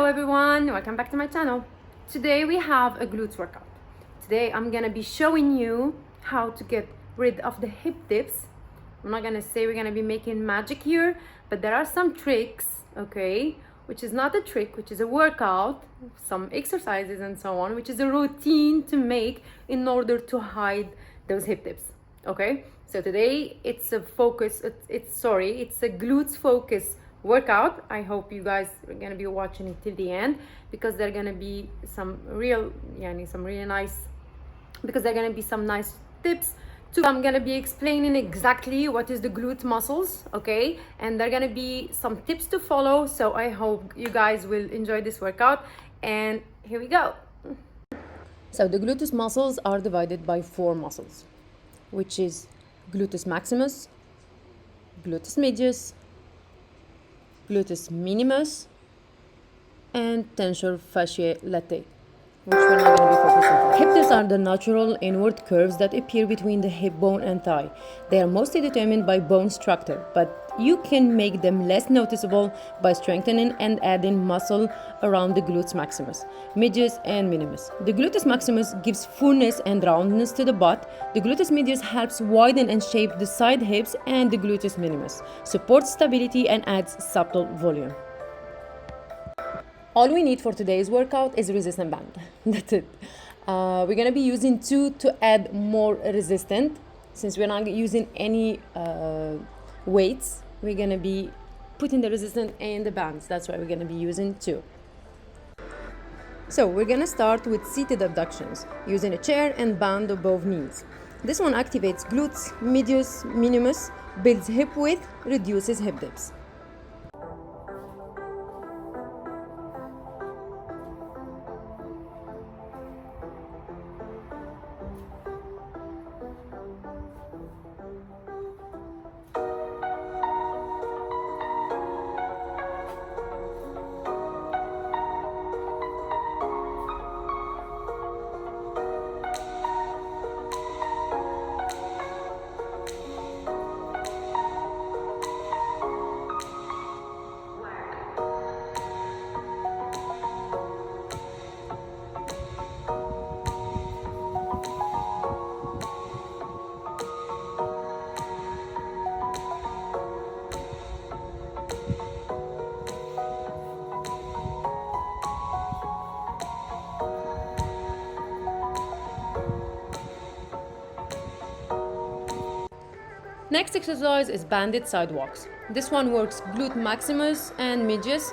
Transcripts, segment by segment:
everyone, welcome back to my channel. Today we have a glutes workout. Today I'm gonna be showing you how to get rid of the hip dips. I'm not gonna say we're gonna be making magic here, but there are some tricks, okay, which is not a trick, which is a workout, some exercises and so on, which is a routine to make in order to hide those hip dips, okay? So today it's a focus, it's a glutes focus workout. I hope you guys are gonna be watching it till the end because there are gonna be some nice tips. I'm gonna be explaining exactly what is the glute muscles, okay, and there are gonna be some tips to follow. So I hope you guys will enjoy this workout, and here we go. So the gluteus muscles are divided by 4 muscles, which is gluteus maximus, gluteus medius, gluteus minimus, and tensor fasciae latae, which we're not going to be focusing on. Hip dips are the natural inward curves that appear between the hip bone and thigh. They are mostly determined by bone structure, but you can make them less noticeable by strengthening and adding muscle around the gluteus maximus, medius, and minimus. The gluteus maximus gives fullness and roundness to the butt. The gluteus medius helps widen and shape the side hips, and the gluteus minimus supports stability and adds subtle volume. All we need for today's workout is a resistance band. That's it. We're gonna be using 2 to add more resistance. Since we're not using any weights, we're gonna be putting the resistance in the bands. That's why we're gonna be using 2. So we're gonna start with seated abductions, using a chair and band above knees. This one activates glutes, medius, minimus, builds hip width, reduces hip dips. Next exercise is banded sidewalks. This one works glute maximus and medius.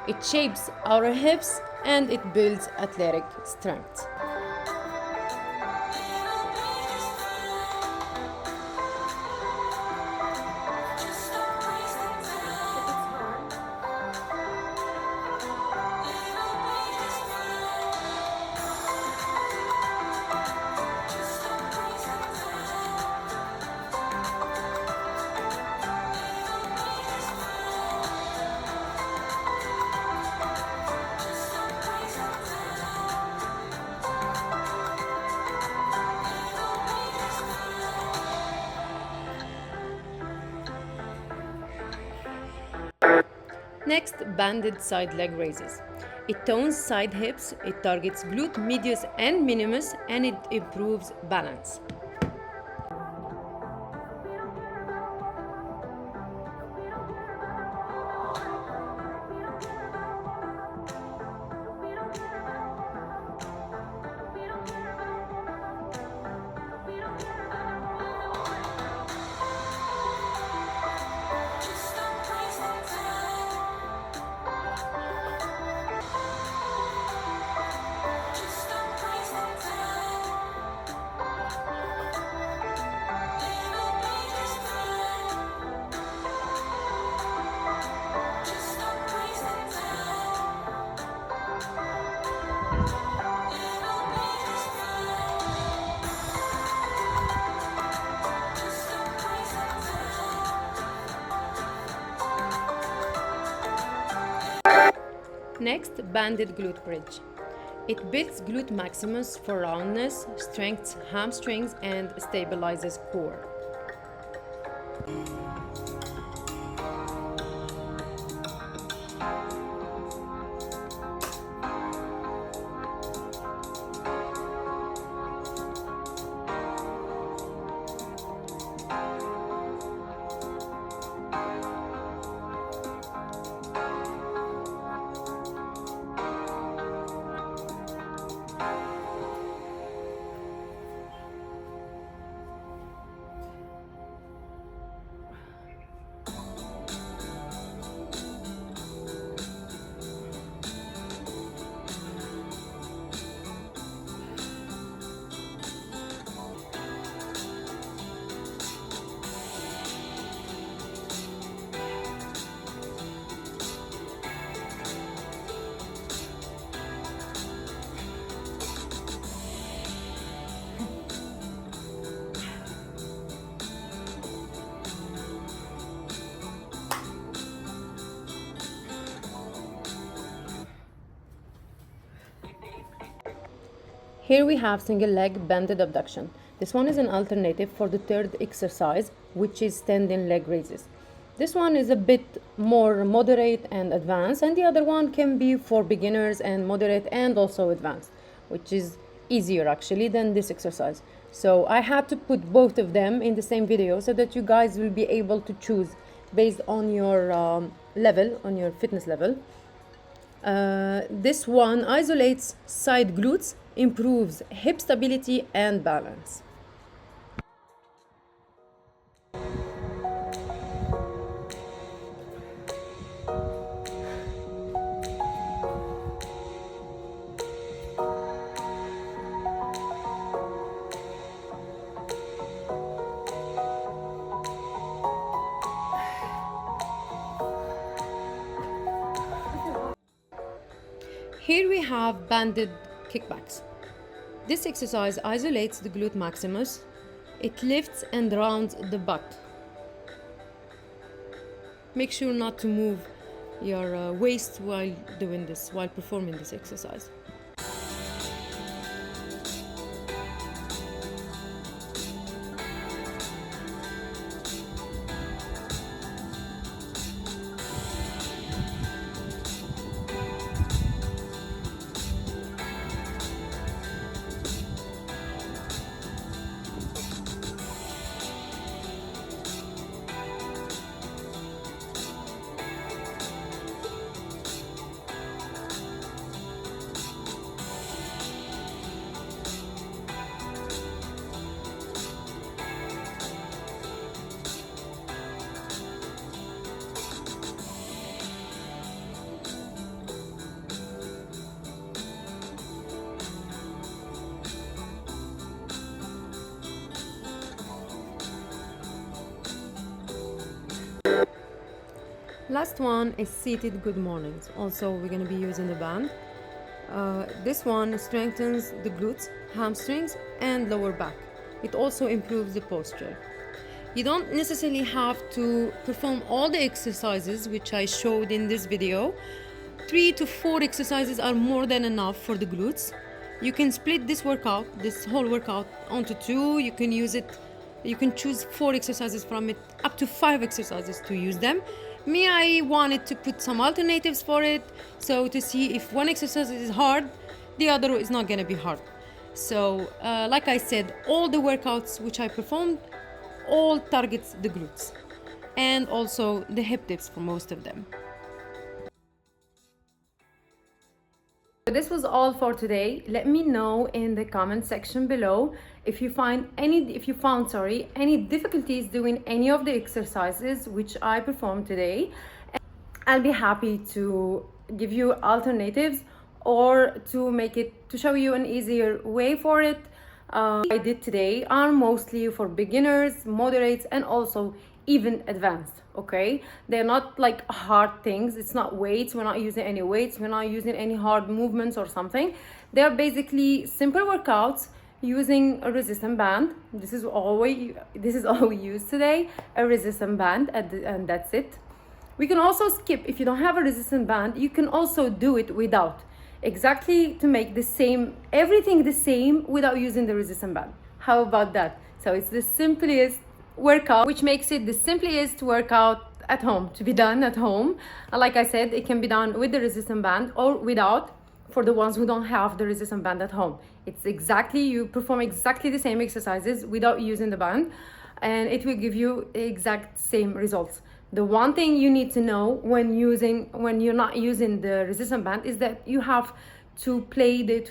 It shapes our hips and it builds athletic strength. Next, banded side leg raises. It tones side hips, it targets glute, medius, and minimus, and it improves balance. Next, banded glute bridge. It builds glute maximus for roundness, strengthens hamstrings, and stabilizes core. Here we have single leg banded abduction. This one is an alternative for the third exercise, which is standing leg raises. This one is a bit more moderate and advanced, and the other one can be for beginners and moderate and also advanced, which is easier actually than this exercise. So I had to put both of them in the same video so that you guys will be able to choose based on your level, on your fitness level. This one isolates side glutes, improves hip stability and balance. Here we have banded kickbacks. This exercise isolates the glute maximus. It lifts and rounds the butt. Make sure not to move your waist while doing this, while performing this exercise. Last one is seated good mornings. Also, we're going to be using the band. This one strengthens the glutes, hamstrings, and lower back. It also improves the posture. You don't necessarily have to perform all the exercises which I showed in this video. 3 to 4 exercises are more than enough for the glutes. You can split this workout, this whole workout, onto 2. You can use it, you can choose 4 exercises from it, up to 5 exercises to use them. Me, I wanted to put some alternatives for it, so to see if one exercise is hard, the other is not going to be hard. So, like I said, all the workouts which I performed, all targets the glutes, and also the hip dips for most of them. This was all for today. Let me know in the comment section below if you found any difficulties doing any of the exercises which I performed today. I'll be happy to give you alternatives or to show you an easier way for it. I did today are mostly for beginners, moderates, and also even advanced. Okay, they're not like hard things. It's not weights. We're not using any weights. We're not using any hard movements or something. They're basically simple workouts using a resistance band. This is all we use today, a resistance band, and that's it. We can also skip. If you don't have a resistance band, you can also do it without, exactly to make the same, everything the same without using the resistance band. How about that? So it's the simplest workout, which makes it the simplest workout at home, to be done at home. And like I said, it can be done with the resistance band or without, for the ones who don't have the resistance band at home. It's exactly, you perform exactly the same exercises without using the band, and it will give you exact same results. The one thing you need to know when you're not using the resistance band is that you have to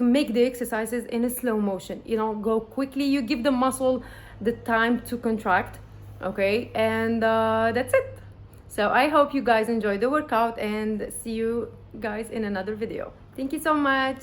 make the exercises in a slow motion. You don't go quickly. You give the muscle the time to contract. Okay, and that's it. So I hope you guys enjoyed the workout, and see you guys in another video. Thank you so much.